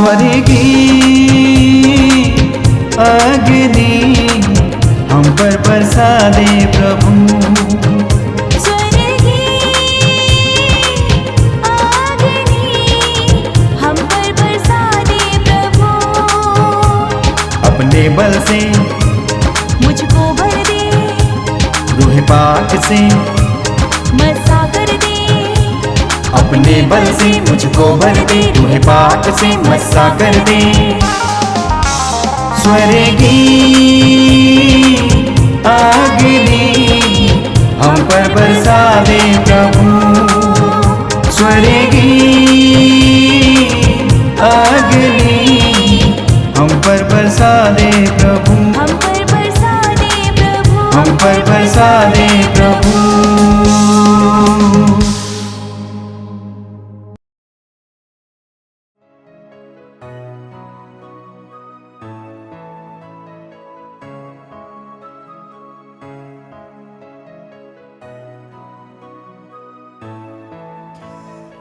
स्वर्गीय अग्नि हम पर बरसा दे प्रभु। अपने बल से मुझको भर दे, रूह पाक से मसा कर दे। अपने बल से मुझको भर दे, रूह पाक से मसा कर दे। स्वर्गीय अग्नि हम पर बरसा दे प्रभु। स्वर्गीय अग्नि हम पर बरसा दे प्रभु। हम पर बरसा दे प्रभु। हम पर बरसा दे प्रभु।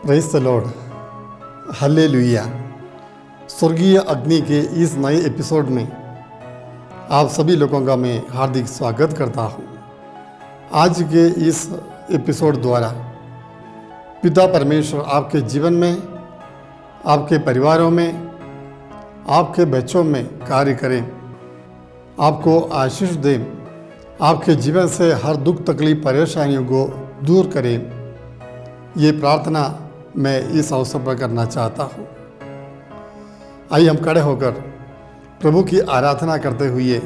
Praise the Lord, hallelujah. स्वर्गीय अग्नि के इस नए एपिसोड में आप सभी लोगों का मैं हार्दिक स्वागत करता हूँ। आज के इस एपिसोड द्वारा पिता परमेश्वर आपके जीवन में, आपके परिवारों में, आपके बच्चों में कार्य करें, आपको आशीष दें, आपके जीवन से हर दुख तकलीफ परेशानियों को दूर करें। ये प्रार्थना मैं इस अवसर पर करना चाहता हूँ। आइए हम खड़े होकर प्रभु की आराधना करते हुए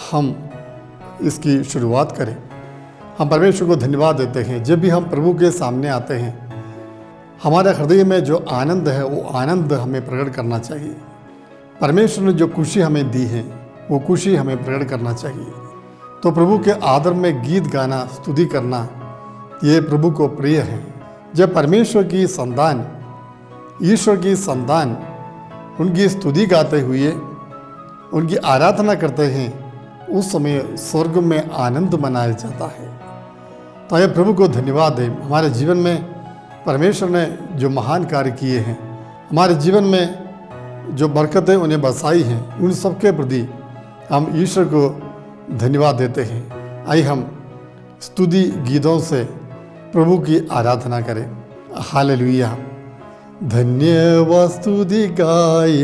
हम इसकी शुरुआत करें। हम परमेश्वर को धन्यवाद देते हैं। जब भी हम प्रभु के सामने आते हैं, हमारे हृदय में जो आनंद है वो आनंद हमें प्रकट करना चाहिए। परमेश्वर ने जो खुशी हमें दी है वो खुशी हमें प्रकट करना चाहिए। तो प्रभु के आदर में गीत गाना, स्तुति करना, ये प्रभु को प्रिय है। जब परमेश्वर की संतान, ईश्वर की संतान उनकी स्तुति गाते हुए उनकी आराधना करते हैं, उस समय स्वर्ग में आनंद मनाया जाता है। तो आइए प्रभु को धन्यवाद दें। हमारे जीवन में परमेश्वर ने जो महान कार्य किए हैं, हमारे जीवन में जो बरकतें उन्हें बरसाई हैं, उन सब के प्रति हम ईश्वर को धन्यवाद देते हैं। आइए हम स्तुति गीतों से प्रभु की आराधना करें। हालेलुया। धन्यवाद स्तुति गाए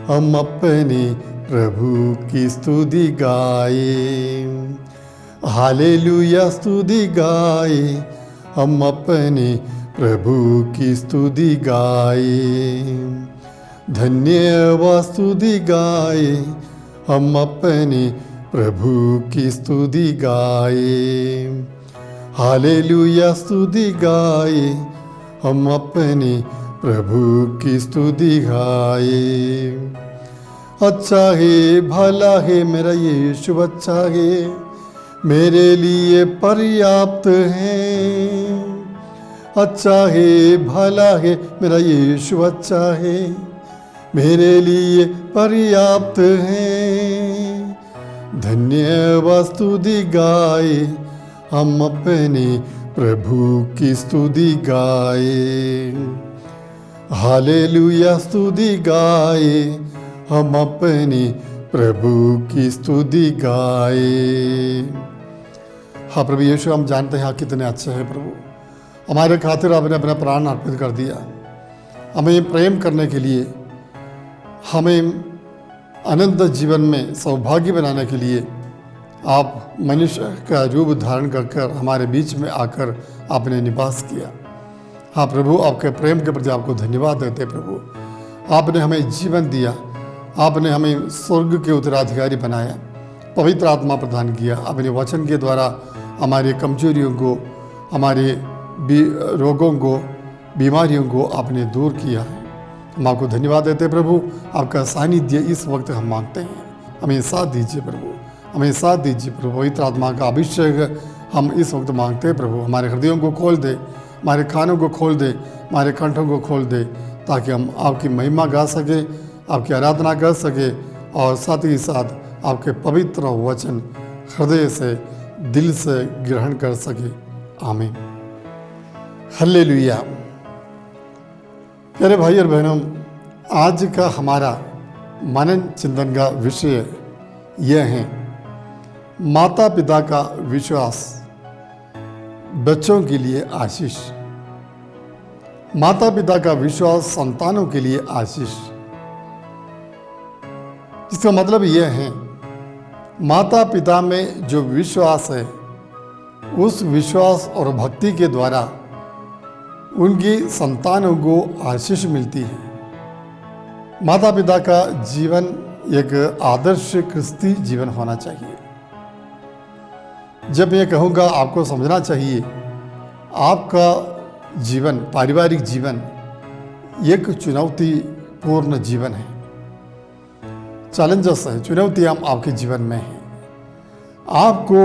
हम अपने प्रभु की स्तुति गाए। हालेलुया स्तुति गाए हम अपने प्रभु की स्तुति गाए। धन्यवाद स्तुति गाए हम अपने प्रभु की स्तुति गाए। हालेलुया स्तुति गाए हम अपने प्रभु की स्तुति गाए। अच्छा है, भला है मेरा यीशु, अच्छा है, मेरे लिए पर्याप्त है। अच्छा है, भला है मेरा यीशु, अच्छा है, मेरे लिए पर्याप्त है। धन्यवाद स्तुति गाए हम अपने प्रभु की स्तुति गाए। हालेलुया स्तुति गाए हम अपने प्रभु की स्तुति गाए। हाँ प्रभु यीशु, हम जानते हैं कितने अच्छे हैं प्रभु। हमारे खातिर आपने अपना प्राण अर्पित कर दिया, हमें प्रेम करने के लिए, हमें अनंत जीवन में सौभाग्य बनाने के लिए आप मनुष्य का रूप धारण कर हमारे बीच में आकर आपने निवास किया। हाँ प्रभु, आपके प्रेम के प्रति आपको धन्यवाद देते प्रभु। आपने हमें जीवन दिया, आपने हमें स्वर्ग के उत्तराधिकारी बनाया, पवित्र आत्मा प्रदान किया। अपने वचन के द्वारा हमारी कमजोरियों को, हमारे रोगों को, बीमारियों को आपने दूर किया है। हम आपको धन्यवाद देते प्रभु। आपका सानिध्य इस वक्त हम मांगते हैं। हमें साथ दीजिए प्रभु, हमें साथ दीजिए प्रभु। पवित्र आत्मा का अभिषेक हम इस वक्त मांगते हैं प्रभु। हमारे हृदयों को खोल दे, हमारे कानों को खोल दे, हमारे कंठों को खोल दे, ताकि हम आपकी महिमा गा सके, आपकी आराधना कर सके और साथ ही साथ आपके पवित्र वचन हृदय से, दिल से ग्रहण कर सके। आमीन। हालेलुया। प्यारे भाई और बहनों, आज का हमारा मनन चिंतन का विषय यह है, माता पिता का विश्वास बच्चों के लिए आशीष। माता पिता का विश्वास संतानों के लिए आशीष। इसका मतलब यह है, माता पिता में जो विश्वास है, उस विश्वास और भक्ति के द्वारा उनकी संतानों को आशीष मिलती है। माता पिता का जीवन एक आदर्श क्रिस्ती जीवन होना चाहिए। जब मैं कहूँगा आपको समझना चाहिए, आपका जीवन, पारिवारिक जीवन एक चुनौतीपूर्ण जीवन है। चैलेंजेस है, चुनौतियाँ आपके जीवन में हैं। आपको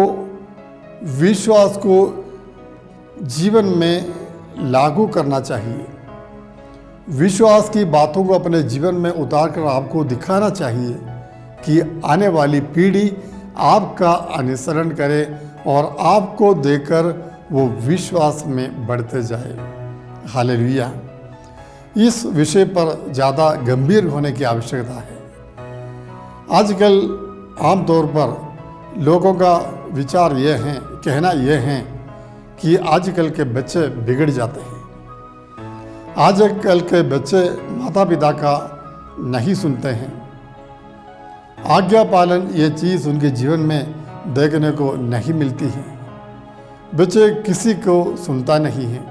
विश्वास को जीवन में लागू करना चाहिए। विश्वास की बातों को अपने जीवन में उतार कर आपको दिखाना चाहिए कि आने वाली पीढ़ी आपका अनुसरण करे और आपको देखकर वो विश्वास में बढ़ते जाए। हालेलुया। इस विषय पर ज़्यादा गंभीर होने की आवश्यकता है। आजकल आमतौर पर लोगों का विचार यह है, कहना यह है कि आजकल के बच्चे बिगड़ जाते हैं। आजकल के बच्चे माता पिता का नहीं सुनते हैं। आज्ञा पालन ये चीज़ उनके जीवन में देखने को नहीं मिलती है। बच्चे किसी को सुनता नहीं है,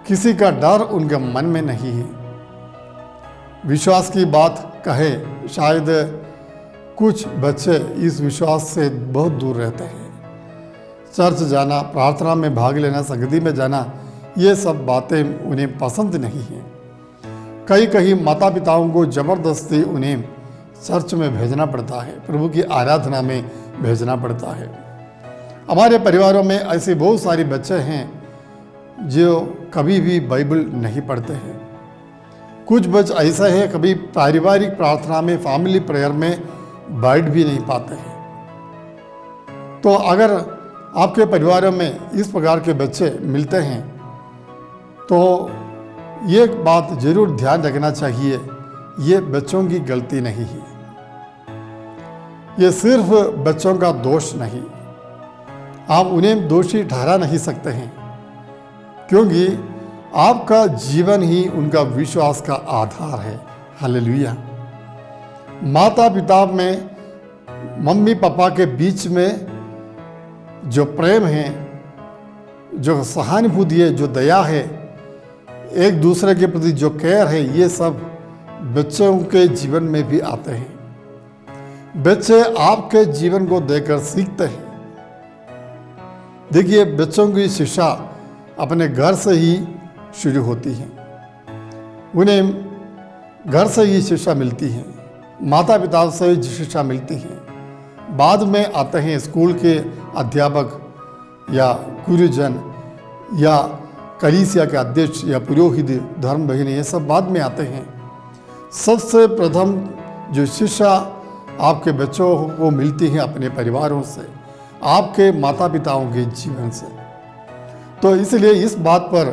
किसी का डर उनके मन में नहीं है। विश्वास की बात कहे, शायद कुछ बच्चे इस विश्वास से बहुत दूर रहते हैं। चर्च जाना, प्रार्थना में भाग लेना, संगति में जाना, ये सब बातें उन्हें पसंद नहीं हैं। कई माता पिताओं को ज़बरदस्ती उन्हें चर्च में भेजना पड़ता है, प्रभु की आराधना में भेजना पड़ता है। हमारे परिवारों में ऐसे बहुत सारे बच्चे हैं जो कभी भी बाइबल नहीं पढ़ते हैं। कुछ बच्चे ऐसे हैं कभी पारिवारिक प्रार्थना में, फैमिली प्रेयर में बैठ भी नहीं पाते हैं। तो अगर आपके परिवारों में इस प्रकार के बच्चे मिलते हैं तो ये बात जरूर ध्यान रखना चाहिए, ये बच्चों की गलती नहीं है। ये सिर्फ बच्चों का दोष नहीं, आप उन्हें दोषी ठहरा नहीं सकते हैं, क्योंकि आपका जीवन ही उनका विश्वास का आधार है। हालेलुया। माता पिता में, मम्मी पापा के बीच में जो प्रेम है, जो सहानुभूति है, जो दया है, एक दूसरे के प्रति जो केयर है, ये सब बच्चों के जीवन में भी आते हैं। बच्चे आपके जीवन को देखकर सीखते हैं। देखिए, बच्चों की शिक्षा अपने घर से ही शुरू होती है। उन्हें घर से ही शिक्षा मिलती है, माता पिता से ही शिक्षा मिलती है। बाद में आते हैं स्कूल के अध्यापक या गुरुजन या कलीसिया के अध्यक्ष या पुरोहित, धर्म बहन, ये सब बाद में आते हैं। सबसे प्रथम जो शिक्षा आपके बच्चों को मिलती है अपने परिवारों से, आपके माता पिताओं के जीवन से। तो इसलिए इस बात पर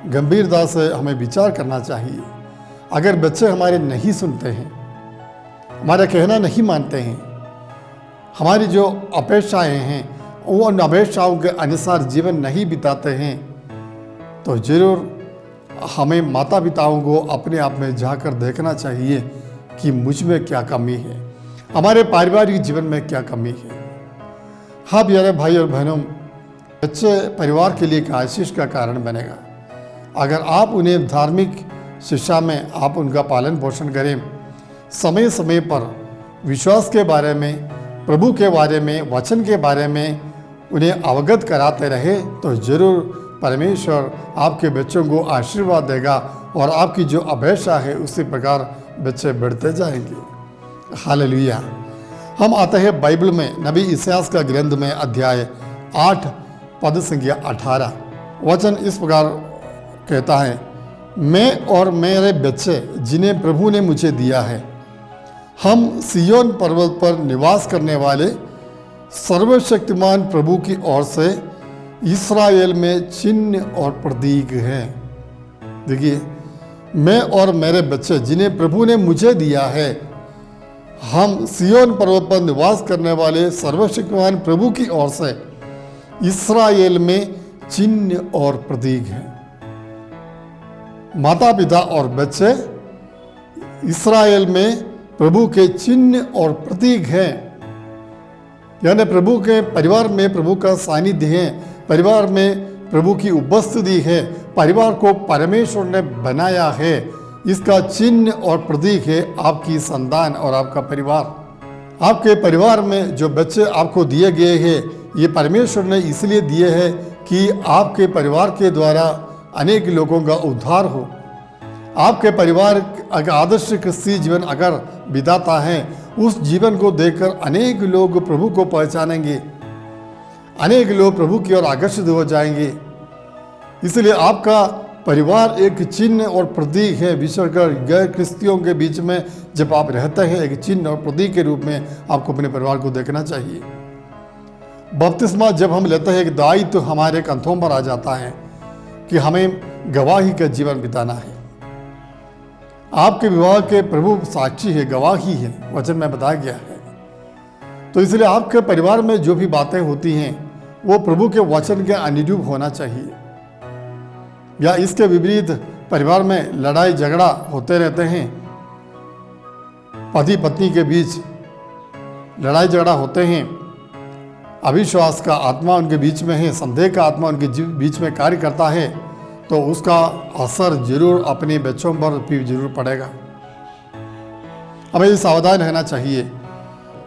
गंभीरता से हमें विचार करना चाहिए। अगर बच्चे हमारे नहीं सुनते हैं, हमारा कहना नहीं मानते हैं, हमारी जो अपेक्षाएं हैं वो उन अपेक्षाओं के अनुसार जीवन नहीं बिताते हैं, तो जरूर हमें माता पिताओं को अपने आप में जाकर देखना चाहिए कि मुझ में क्या कमी है, हमारे पारिवारिक जीवन में क्या कमी है। हाँ प्यारे भाई और बहनों, बच्चे परिवार के लिए एक आशीष का कारण बनेगा। अगर आप उन्हें धार्मिक शिक्षा में आप उनका पालन पोषण करें, समय समय पर विश्वास के बारे में, प्रभु के बारे में, वचन के बारे में उन्हें अवगत कराते रहे, तो जरूर परमेश्वर आपके बच्चों को आशीर्वाद देगा और आपकी जो अपेक्षा है उसी प्रकार बच्चे बढ़ते जाएंगे। हालेलुया। हम आते हैं बाइबल में, नबी इसायास का ग्रंथ में, अध्याय 8 पद संख्या 18। वचन इस प्रकार कहता है, मैं और मेरे बच्चे जिन्हें प्रभु ने मुझे दिया है, हम सियोन पर्वत पर निवास करने वाले सर्वशक्तिमान प्रभु की ओर से इस्राएल में चिन्ह और प्रतीक हैं। देखिए, मैं और मेरे बच्चे जिन्हें प्रभु ने मुझे दिया है, हम सियोन पर्वत पर निवास करने वाले सर्वशक्तिमान प्रभु की ओर से इस्राएल में चिन्ह और प्रतीक हैं। माता पिता और बच्चे इस्राएल में प्रभु के चिन्ह और प्रतीक हैं, यानी प्रभु के परिवार में प्रभु का सानिध्य है, परिवार में प्रभु की उपस्थिति है, परिवार को परमेश्वर ने बनाया है। इसका चिन्ह और प्रतीक है आपकी संतान और आपका परिवार। आपके परिवार में जो बच्चे आपको दिए गए हैं, ये परमेश्वर ने इसलिए दिए हैं कि आपके परिवार के द्वारा अनेक लोगों का उद्धार हो। आपके परिवार अगर आदर्श क्रिस्तीय जीवन अगर बिताता है, उस जीवन को देखकर अनेक लोग प्रभु को पहचानेंगे, अनेक लोग प्रभु की ओर आकर्षित हो जाएंगे। इसलिए आपका परिवार एक चिन्ह और प्रतीक है। विशेषकर गैर क्रिस्तियों के बीच में जब आप रहते हैं, एक चिन्ह और प्रतीक के रूप में आपको अपने परिवार को देखना चाहिए। बपतिस्मा जब हम लेते हैं, एक दायित्व तो हमारे कंधों पर आ जाता है कि हमें गवाही का जीवन बिताना है। आपके विवाह के प्रभु साक्षी है, गवाही है, वचन में बताया गया है। तो इसलिए आपके परिवार में जो भी बातें होती हैं वो प्रभु के वचन के अनुरूप होना चाहिए, या इसके विपरीत परिवार में लड़ाई झगड़ा होते रहते हैं, पति पत्नी के बीच लड़ाई झगड़ा होते हैं, अविश्वास का आत्मा उनके बीच में है, संदेह का आत्मा उनके बीच में कार्य करता है, तो उसका असर जरूर अपने बच्चों पर भी जरूर पड़ेगा। हमें सावधान रहना चाहिए।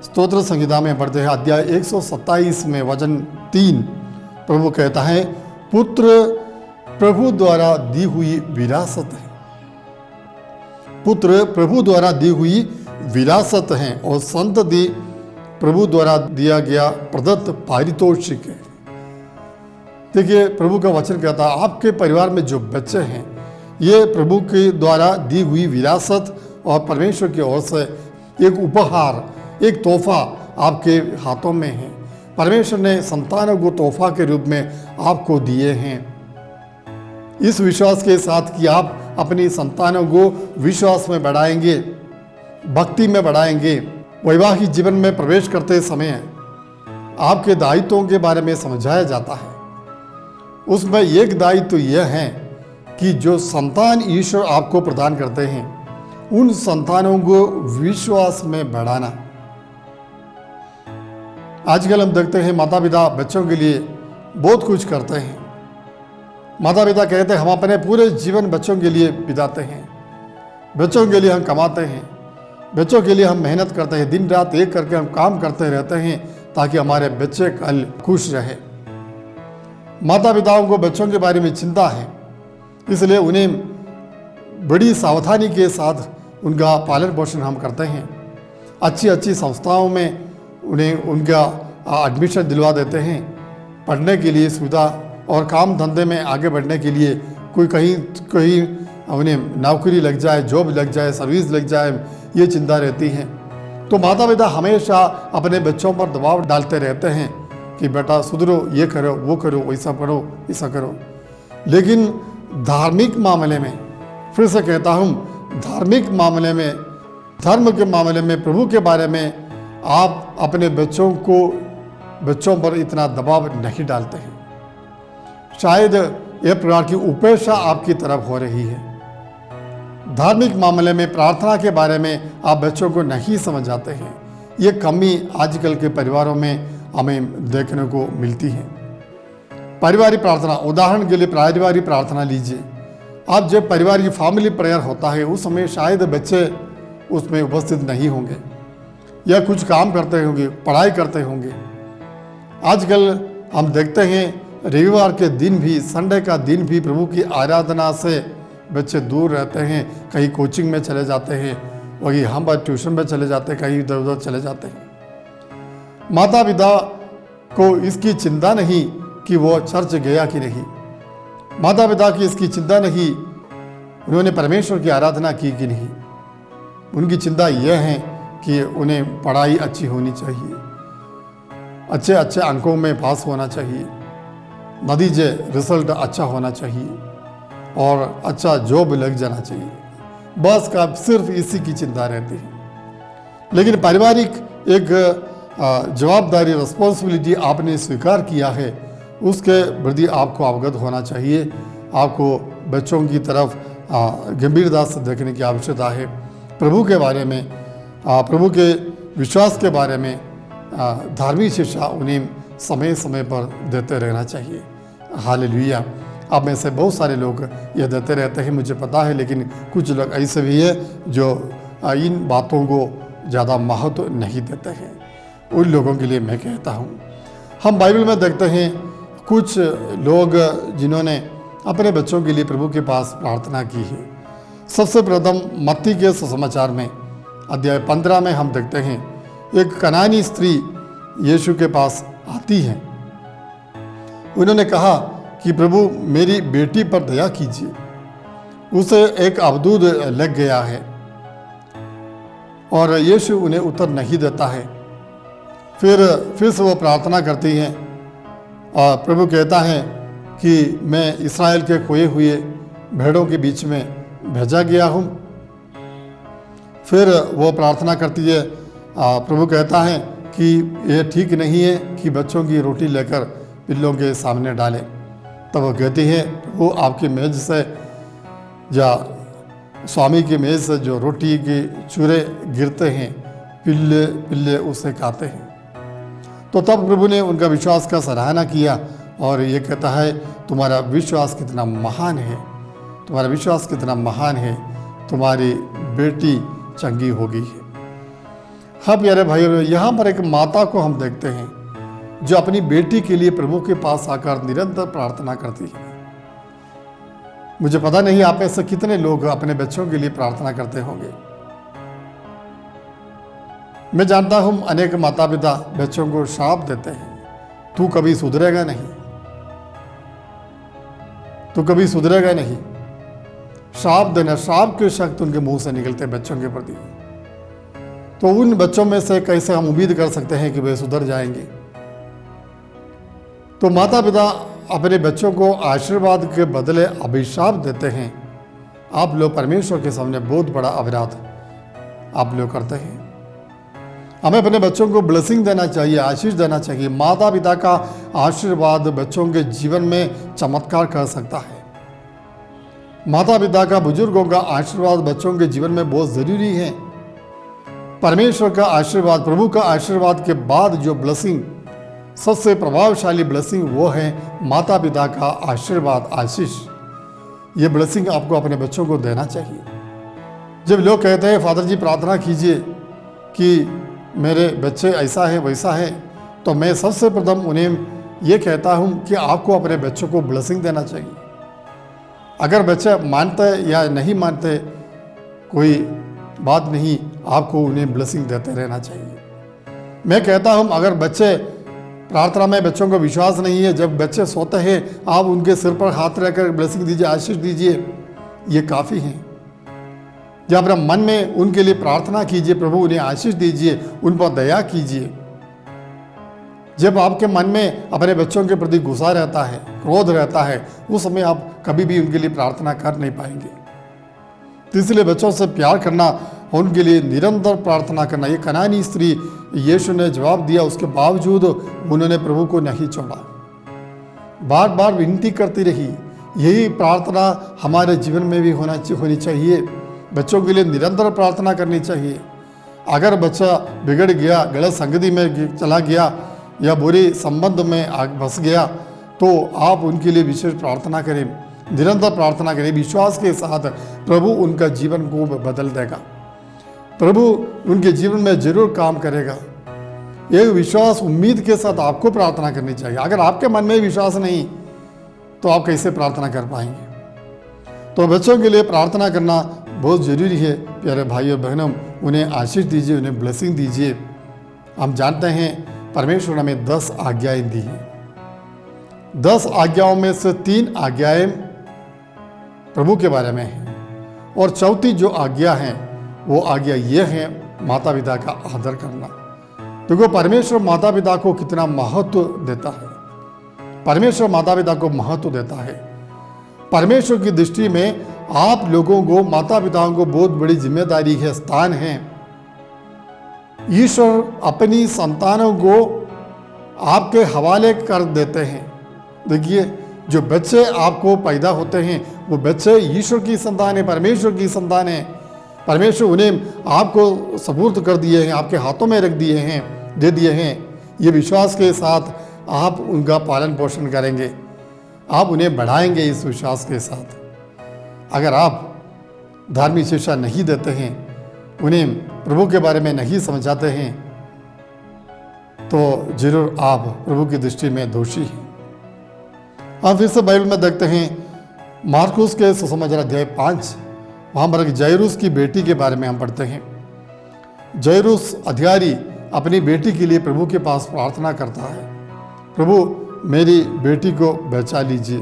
स्तोत्र संहिता में पढ़ते हैं अध्याय 127 में वचन 3, प्रभु कहता है, पुत्र प्रभु द्वारा दी हुई विरासत है। पुत्र प्रभु द्वारा दी हुई विरासत है और संतति प्रभु द्वारा दिया गया प्रदत्त पारितोषिक है। देखिए, प्रभु का वचन कहता है आपके परिवार में जो बच्चे हैं, ये प्रभु के द्वारा दी हुई विरासत और परमेश्वर की ओर से एक उपहार, एक तोहफा आपके हाथों में है। परमेश्वर ने संतानों को तोहफा के रूप में आपको दिए हैं, इस विश्वास के साथ कि आप अपनी संतानों को विश्वास में बढ़ाएंगे, भक्ति में बढ़ाएंगे। वैवाहिक जीवन में प्रवेश करते समय आपके दायित्वों के बारे में समझाया जाता है। उसमें एक दायित्व यह है कि जो संतान ईश्वर आपको प्रदान करते हैं, उन संतानों को विश्वास में बढ़ाना। आजकल हम देखते हैं माता पिता बच्चों के लिए बहुत कुछ करते हैं। माता पिता कहते हैं हम अपने पूरे जीवन बच्चों के लिए बिताते हैं, बच्चों के लिए हम कमाते हैं, बच्चों के लिए हम मेहनत करते हैं, दिन रात एक करके हम काम करते रहते हैं ताकि हमारे बच्चे कल खुश रहे। माता पिताओं को बच्चों के बारे में चिंता है, इसलिए उन्हें बड़ी सावधानी के साथ उनका पालन पोषण हम करते हैं। अच्छी अच्छी संस्थाओं में उन्हें उनका एडमिशन दिलवा देते हैं, पढ़ने के लिए सुविधा और काम धंधे में आगे बढ़ने के लिए कोई कहीं उन्हें नौकरी लग जाए, जॉब लग जाए, सर्विस लग जाए, ये चिंता रहती है। तो माता पिता हमेशा अपने बच्चों पर दबाव डालते रहते हैं कि बेटा सुधरो, ये करो, वो करो, वैसा करो, ऐसा करो। लेकिन धार्मिक मामले में, फिर से कहता हूँ, धार्मिक मामले में, धर्म के मामले में, प्रभु के बारे में आप अपने बच्चों पर इतना दबाव नहीं डालते हैं। शायद यह प्रकार की उपेक्षा आपकी तरफ हो रही है। धार्मिक मामले में, प्रार्थना के बारे में आप बच्चों को नहीं समझाते हैं। ये कमी आजकल के परिवारों में हमें देखने को मिलती है। पारिवारिक प्रार्थना, उदाहरण के लिए पारिवारिक प्रार्थना लीजिए। आप जब परिवार की फैमिली प्रेयर होता है, उस समय शायद बच्चे उसमें उपस्थित नहीं होंगे या कुछ काम करते होंगे, पढ़ाई करते होंगे। आजकल हम देखते हैं रविवार के दिन भी, संडे का दिन भी प्रभु की आराधना से बच्चे दूर रहते हैं, कहीं कोचिंग में चले जाते हैं, वही हम पर ट्यूशन में चले जाते हैं, कहीं इधर उधर चले जाते हैं। माता पिता को इसकी चिंता नहीं कि वो चर्च गया कि नहीं, माता पिता की इसकी चिंता नहीं उन्होंने परमेश्वर की आराधना की कि नहीं। उनकी चिंता यह है कि उन्हें पढ़ाई अच्छी होनी चाहिए, अच्छे अच्छे अंकों में पास होना चाहिए, नतीजे रिजल्ट अच्छा होना चाहिए, और अच्छा जॉब लग जाना चाहिए, बस का सिर्फ इसी की चिंता रहती है। लेकिन पारिवारिक एक जवाबदारी रिस्पॉन्सिबिलिटी आपने स्वीकार किया है, उसके प्रति आपको अवगत होना चाहिए। आपको बच्चों की तरफ गंभीरता से देखने की आवश्यकता है। प्रभु के बारे में, प्रभु के विश्वास के बारे में धार्मिक शिक्षा उन्हें समय समय पर देते रहना चाहिए। हालेलुया। आप में से बहुत सारे लोग ये देते रहते हैं, मुझे पता है, लेकिन कुछ लोग ऐसे भी हैं जो इन बातों को ज़्यादा महत्व नहीं देते हैं। उन लोगों के लिए मैं कहता हूँ, हम बाइबल में देखते हैं कुछ लोग जिन्होंने अपने बच्चों के लिए प्रभु के पास प्रार्थना की है। सबसे प्रथम मत्ती के सुसमाचार में अध्याय 15 में हम देखते हैं एक कनानी स्त्री यीशु के पास आती है। उन्होंने कहा कि प्रभु मेरी बेटी पर दया कीजिए, उसे एक अवधूत लग गया है। और यीशु उन्हें उत्तर नहीं देता है। फिर से वो प्रार्थना करती हैं और प्रभु कहता है कि मैं इस्राएल के खोए हुए भेड़ों के बीच में भेजा गया हूँ। फिर वो प्रार्थना करती है, प्रभु कहता है कि ये ठीक नहीं है कि बच्चों की रोटी लेकर पिल्लों के सामने डालें। तब वो कहती है, वो आपकी मेज से या स्वामी की मेज से जो रोटी के चूरे गिरते हैं, पिल्ले पिल्ले उसे खाते हैं। तो तब प्रभु ने उनका विश्वास का सराहना किया और ये कहता है, तुम्हारा विश्वास कितना महान है, तुम्हारा विश्वास कितना महान है, तुम्हारी बेटी चंगी होगी है। हाँ प्यारे भाइयों, यहाँ पर एक माता को हम देखते हैं जो अपनी बेटी के लिए प्रभु के पास आकर निरंतर प्रार्थना करती है। मुझे पता नहीं आप ऐसे कितने लोग अपने बच्चों के लिए प्रार्थना करते होंगे। मैं जानता हूं अनेक माता पिता बच्चों को श्राप देते हैं, तू कभी सुधरेगा नहीं, तू कभी सुधरेगा नहीं। श्राप देना, श्राप के शब्द उनके मुंह से निकलते हैं बच्चों के प्रति। तो उन बच्चों में से कैसे हम उम्मीद कर सकते हैं कि वे सुधर जाएंगे। तो माता पिता अपने बच्चों को आशीर्वाद के बदले अभिशाप देते हैं। आप लोग परमेश्वर के सामने बहुत बड़ा अपराध आप लोग करते हैं। हमें अपने बच्चों को ब्लेसिंग देना चाहिए, आशीष देना चाहिए। माता पिता का आशीर्वाद बच्चों के जीवन में चमत्कार कर सकता है। माता पिता का, बुजुर्गों का आशीर्वाद बच्चों के जीवन में बहुत ज़रूरी है। परमेश्वर का आशीर्वाद, प्रभु का आशीर्वाद के बाद जो ब्लेसिंग, सबसे प्रभावशाली ब्लेसिंग वो है माता पिता का आशीर्वाद, आशीष। ये ब्लेसिंग आपको अपने बच्चों को देना चाहिए। जब लोग कहते हैं फादर जी प्रार्थना कीजिए कि मेरे बच्चे ऐसा है वैसा है, तो मैं सबसे प्रथम उन्हें ये कहता हूँ कि आपको अपने बच्चों को ब्लेसिंग देना चाहिए। अगर बच्चे मानते या नहीं मानते कोई बात नहीं, आपको उन्हें ब्लेसिंग देते रहना चाहिए। मैं कहता हूँ अगर बच्चे प्रार्थना में, बच्चों को विश्वास नहीं है, जब बच्चे सोते हैं आप उनके सिर पर हाथ रखकर ब्लेसिंग दीजिए, आशीष दीजिए, ये काफ़ी है। जब अपने मन में उनके लिए प्रार्थना कीजिए, प्रभु उन्हें आशीष दीजिए, उन पर दया कीजिए। जब आपके मन में अपने बच्चों के प्रति गुस्सा रहता है, क्रोध रहता है, उस समय आप कभी भी उनके लिए प्रार्थना कर नहीं पाएंगे। तो इसलिए बच्चों से प्यार करना, उनके लिए निरंतर प्रार्थना करना। ये कनानी स्त्री, यीशु ने जवाब दिया, उसके बावजूद उन्होंने प्रभु को नहीं छोड़ा, बार बार विनती करती रही। यही प्रार्थना हमारे जीवन में भी होनी चाहिए। बच्चों के लिए निरंतर प्रार्थना करनी चाहिए। अगर बच्चा बिगड़ गया, गलत संगति में चला गया या बुरे संबंध में फंस गया, तो आप उनके लिए विशेष प्रार्थना करें, निरंतर प्रार्थना करें। विश्वास के साथ प्रभु उनका जीवन को बदल देगा, प्रभु उनके जीवन में जरूर काम करेगा। एक विश्वास, उम्मीद के साथ आपको प्रार्थना करनी चाहिए। अगर आपके मन में विश्वास नहीं तो आप कैसे प्रार्थना कर पाएंगे। तो बच्चों के लिए प्रार्थना करना बहुत ज़रूरी है। प्यारे भाइयों बहनों, उन्हें आशीष दीजिए, उन्हें ब्लेसिंग दीजिए। हम जानते हैं परमेश्वर ने हमें 10 आज्ञाएं दी हैं। 10 आज्ञाओं में से 3 आज्ञाएं प्रभु के बारे में हैं और चौथी जो आज्ञा है वो आज्ञा ये है माता पिता का आदर करना। देखो परमेश्वर माता पिता को कितना महत्व देता है। परमेश्वर माता पिता को महत्व देता है। परमेश्वर की दृष्टि में आप लोगों को, माता पिताओं को बहुत बड़ी जिम्मेदारी है, स्थान है। ईश्वर अपनी संतानों को आपके हवाले कर देते हैं। देखिए, जो बच्चे आपको पैदा होते हैं वो बच्चे ईश्वर की संतान है, परमेश्वर की संतान है। परमेश्वर उन्हें आपको सपुर्द कर दिए हैं, आपके हाथों में रख दिए हैं, दे दिए हैं। ये विश्वास के साथ आप उनका पालन पोषण करेंगे, आप उन्हें बढ़ाएंगे इस विश्वास के साथ। अगर आप धार्मिक शिक्षा नहीं देते हैं, उन्हें प्रभु के बारे में नहीं समझाते हैं, तो जरूर आप प्रभु की दृष्टि में दोषी हैं। हम फिर से बाइबल में देखते हैं, मार्कुस के सुसमाचार अध्याय 5, वहाँ पर एक जायरूस की बेटी के बारे में हम पढ़ते हैं। जायरूस अधिकारी अपनी बेटी के लिए प्रभु के पास प्रार्थना करता है, प्रभु मेरी बेटी को बचा लीजिए,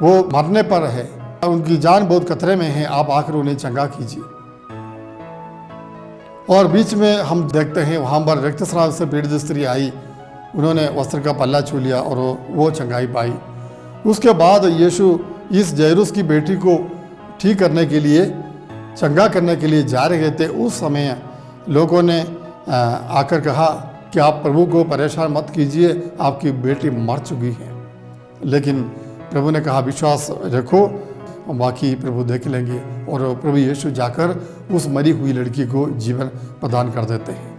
वो मरने पर है, उनकी जान बहुत खतरे में है, आप आकर उन्हें चंगा कीजिए। और बीच में हम देखते हैं वहाँ पर रक्तस्राव से पीड़ित स्त्री आई, उन्होंने वस्त्र का पल्ला छू लिया और वो चंगाई पाई। उसके बाद यीशु इस जायरूस की बेटी को ठीक करने के लिए, चंगा करने के लिए जा रहे थे। उस समय लोगों ने आकर कहा कि आप प्रभु को परेशान मत कीजिए, आपकी बेटी मर चुकी है। लेकिन प्रभु ने कहा विश्वास रखो, बाकी प्रभु देख लेंगे। और प्रभु यीशु जाकर उस मरी हुई लड़की को जीवन प्रदान कर देते हैं।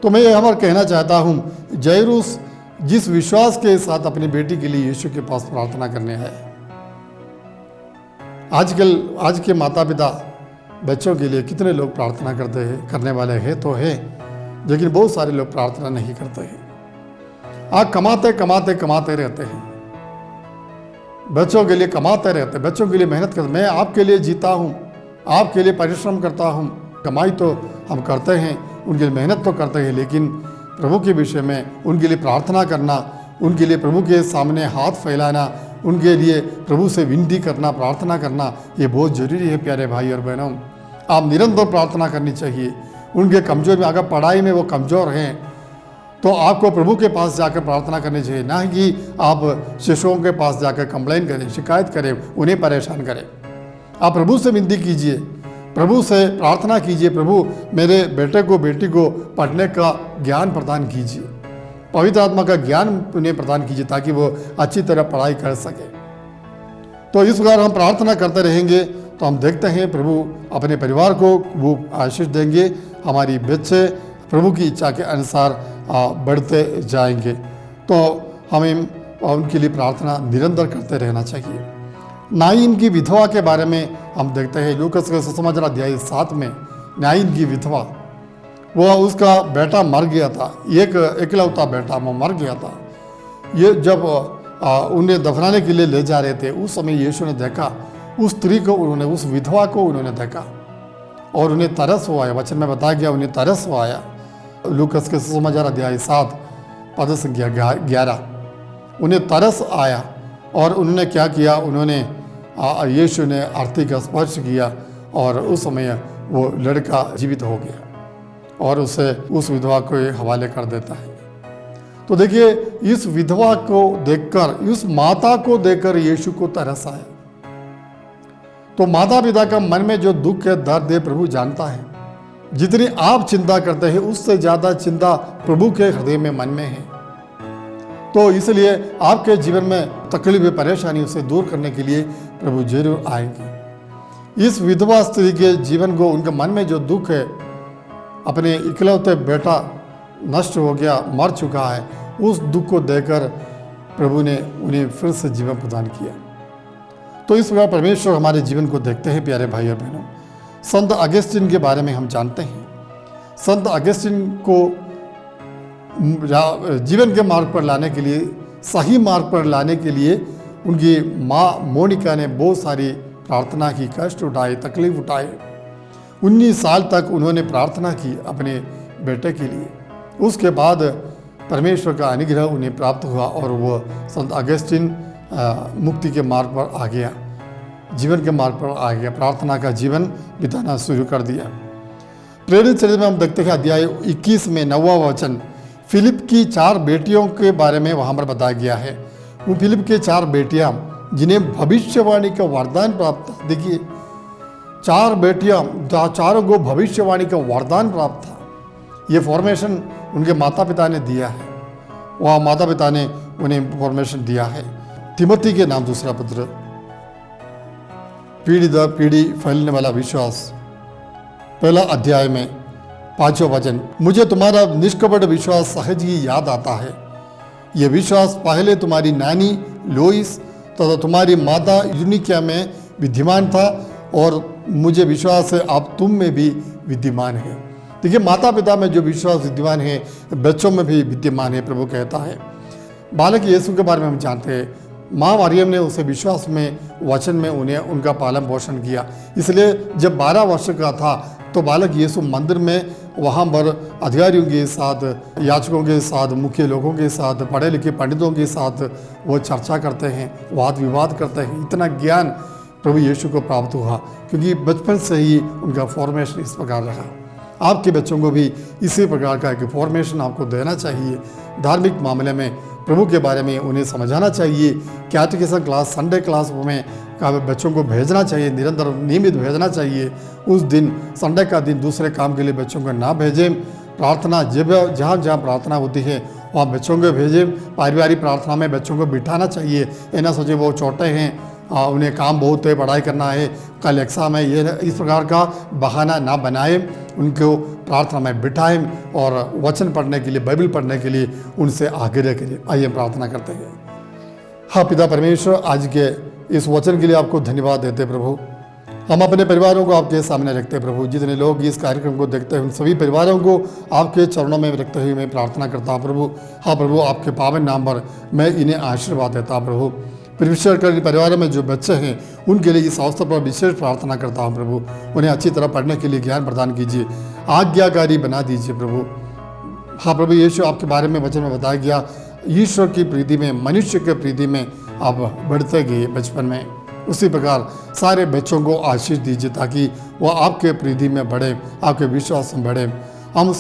तो मैं यहाँ पर कहना चाहता हूँ, जायरूस जिस विश्वास के साथ अपनी बेटी के लिए यीशु के पास प्रार्थना करने आए। आज के माता पिता बच्चों के लिए कितने लोग प्रार्थना करते हैं, करने वाले हैं तो है, लेकिन बहुत सारे लोग प्रार्थना नहीं करते हैं। आप कमाते रहते हैं, बच्चों के लिए कमाते रहते हैं, बच्चों के लिए मेहनत करते। मैं आपके लिए जीता हूँ, आपके लिए परिश्रम करता हूँ। कमाई तो हम करते हैं, उनके लिए मेहनत तो करते हैं, लेकिन प्रभु के विषय में उनके लिए प्रार्थना करना, उनके लिए प्रभु के सामने हाथ फैलाना, उनके लिए प्रभु से विनती करना, प्रार्थना करना, ये बहुत ज़रूरी है प्यारे भाई और बहनों। आप निरंतर प्रार्थना करनी चाहिए। उनके कमज़ोर में, अगर पढ़ाई में वो कमज़ोर हैं तो आपको प्रभु के पास जाकर प्रार्थना करनी चाहिए, ना कि आप शिशुओं के पास जाकर कंप्लेन करें, शिकायत करें, उन्हें परेशान करें। आप प्रभु से विनती कीजिए, प्रभु से प्रार्थना कीजिए, प्रभु मेरे बेटे को, बेटी को पढ़ने का ज्ञान प्रदान कीजिए, पवित्र आत्मा का ज्ञान उन्हें प्रदान कीजिए, ताकि वो अच्छी तरह पढ़ाई कर सके। तो इस प्रकार हम प्रार्थना करते रहेंगे तो हम देखते हैं प्रभु अपने परिवार को वो आशीष देंगे, हमारी बच्चे प्रभु की इच्छा के अनुसार बढ़ते जाएंगे। तो हमें उनके लिए प्रार्थना निरंतर करते रहना चाहिए। नाइन की विधवा के बारे में हम देखते हैं, लूकस के सुसमाचार अध्याय 7 में नाइन की विधवा, वो उसका बेटा मर गया था, एक इकलौता बेटा वो मर गया था। ये जब उन्हें दफनाने के लिए ले जा रहे थे, उस समय यीशु ने देखा उस स्त्री को, उन्होंने उस विधवा को उन्होंने देखा और उन्हें तरस हो आया। वचन में बताया गया उन्हें तरस हो आया। लूकस के सुसमाचार अध्याय 7 पद संख्या 11, उन्हें तरस आया और उन्होंने क्या किया, उन्होंने यीशु ने आरती का स्पर्श किया और उस समय वो लड़का जीवित हो गया और उसे उस विधवा को हवाले कर देता है। तो देखिए, इस विधवा को देखकर, इस माता को देखकर यीशु को तरस आया। तो माता पिता का मन में जो दुख है, दर्द है, प्रभु जानता है। जितनी आप चिंता करते हैं उससे ज़्यादा चिंता प्रभु के हृदय में, मन में है। तो इसलिए आपके जीवन में तकलीफ, परेशानी उसे दूर करने के लिए प्रभु जरूर आएंगे। इस विधवा स्त्री के जीवन को, उनके मन में जो दुख है, अपने इकलौते बेटा नष्ट हो गया, मर चुका है, उस दुख को देखकर प्रभु ने उन्हें फिर से जीवन प्रदान किया। तो इस प्रकार परमेश्वर हमारे जीवन को देखते हैं प्यारे भाई और बहनों। संत अगस्तिन के बारे में हम जानते हैं। संत अगस्तिन को जीवन के मार्ग पर लाने के लिए, सही मार्ग पर लाने के लिए उनकी माँ मोनिका ने बहुत सारी प्रार्थना की, कष्ट उठाए, तकलीफ उठाए। 19 साल तक उन्होंने प्रार्थना की अपने बेटे के लिए। उसके बाद परमेश्वर का अनुग्रह उन्हें प्राप्त हुआ और वह संत अगस्तिन मुक्ति के मार्ग पर आ गया, जीवन के मार्ग पर आ गया, प्रार्थना का जीवन बिताना शुरू कर दिया। प्रेरित चरित्र में हम देखते हैं अध्याय 21 में 9वां वचन, फिलिप की 4 बेटियों के बारे में वहाँ पर बताया गया है। वो फिलिप के 4 बेटियाँ, जिन्हें भविष्यवाणी का वरदान प्राप्त था। देखिए 4 बेटियां, चारों को भविष्यवाणी का वरदान प्राप्त था। ये फॉर्मेशन उनके माता पिता ने दिया है, वह माता पिता ने उन्हें फॉर्मेशन दिया है। तिमोथी के नाम दूसरा पत्र, पीढ़ी दर पीढ़ी फैलने वाला विश्वास, पहला अध्याय में 5वां वचन, मुझे तुम्हारा निष्कपट विश्वास सहज ही याद आता है। यह विश्वास पहले तुम्हारी नानी लोइस तथा तुम्हारी माता यूनिकिया में विद्यमान था और मुझे विश्वास है आप तुम में भी विद्यमान है। देखिए माता पिता में जो विश्वास विद्यमान है बच्चों में भी विद्यमान है, प्रभु कहता है। बालक यीशु के बारे में हम जानते हैं, माँ मरियम ने उसे विश्वास में वचन में उन्हें उनका पालन पोषण किया। इसलिए जब 12 वर्ष का था तो बालक यीशु मंदिर में वहाँ पर अधिकारियों के साथ, याचकों के साथ, मुख्य लोगों के साथ, पढ़े लिखे पंडितों के साथ वो चर्चा करते हैं, वाद विवाद करते हैं। इतना ज्ञान प्रभु यीशु को प्राप्त हुआ क्योंकि बचपन से ही उनका फॉर्मेशन इस प्रकार रहा। आपके बच्चों को भी इसी प्रकार का एक फॉर्मेशन आपको देना चाहिए। धार्मिक मामले में प्रभु के बारे में उन्हें समझाना चाहिए। कैटेकिज्म क्लास, संडे क्लास में का बच्चों को भेजना चाहिए, निरंतर नियमित भेजना चाहिए। उस दिन संडे का दिन दूसरे काम के लिए बच्चों को ना भेजें। प्रार्थना जब जहाँ जहाँ प्रार्थना होती है वहाँ बच्चों को भेजें। पारिवारिक प्रार्थना में बच्चों को बिठाना चाहिए। ये ना सोचे वो छोटे हैं, उन्हें काम बहुत है, पढ़ाई करना है, कल एग्ज़ाम है, ये इस प्रकार का बहाना ना बनाएं। उनको प्रार्थना में बिठाएं और वचन पढ़ने के लिए, बाइबल पढ़ने के लिए उनसे आग्रह करें। आइए प्रार्थना करते हैं। हाँ पिता परमेश्वर, आज के इस वचन के लिए आपको धन्यवाद देते प्रभु। हम अपने परिवारों को आपके सामने रखते हैं प्रभु। जितने लोग इस कार्यक्रम को देखते हैं उन सभी परिवारों को आपके चरणों में रखते हुए मैं प्रार्थना करता हूँ प्रभु। हाँ प्रभु, आपके पावन नाम पर मैं इन्हें आशीर्वाद देता हूँ प्रभु। विशेष कर परिवारों में जो बच्चे हैं उनके लिए इस अवसर पर विशेष प्रार्थना करता हूँ प्रभु। उन्हें अच्छी तरह पढ़ने के लिए ज्ञान प्रदान कीजिए, आज्ञाकारी बना दीजिए प्रभु। हाँ प्रभु यीशु, आपके बारे में वचन में बताया गया, ईश्वर की प्रीति में, मनुष्य के प्रीति में आप बढ़ते गए बचपन में। उसी प्रकार सारे बच्चों को आशीष दीजिए ताकि वह आपके प्रीति में बढ़े, आपके विश्वास में बढ़े। हम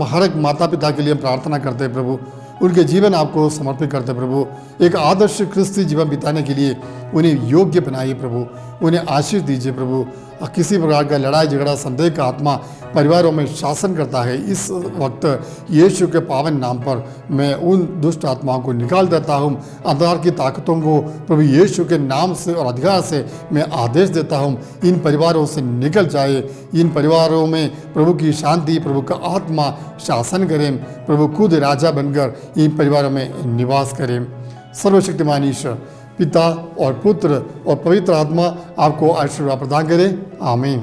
हर एक माता पिता के लिए प्रार्थना करते हैं प्रभु, उनके जीवन आपको समर्पित करते प्रभु। एक आदर्श क्रिस्ती जीवन बिताने के लिए उन्हें योग्य बनाइए प्रभु, उन्हें आशीष दीजिए प्रभु। किसी प्रकार का लड़ाई झगड़ा, संदेह का आत्मा परिवारों में शासन करता है, इस वक्त यीशु के पावन नाम पर मैं उन दुष्ट आत्माओं को निकाल देता हूँ। अंधकार की ताकतों को प्रभु यीशु के नाम से और अधिकार से मैं आदेश देता हूँ, इन परिवारों से निकल जाए। इन परिवारों में प्रभु की शांति, प्रभु का आत्मा शासन करें। प्रभु खुद राजा बनकर इन परिवारों में निवास करें। सर्वशक्तिमान ईश्वर पिता और पुत्र और पवित्र आत्मा आपको आशीर्वाद प्रदान करें। आमीन।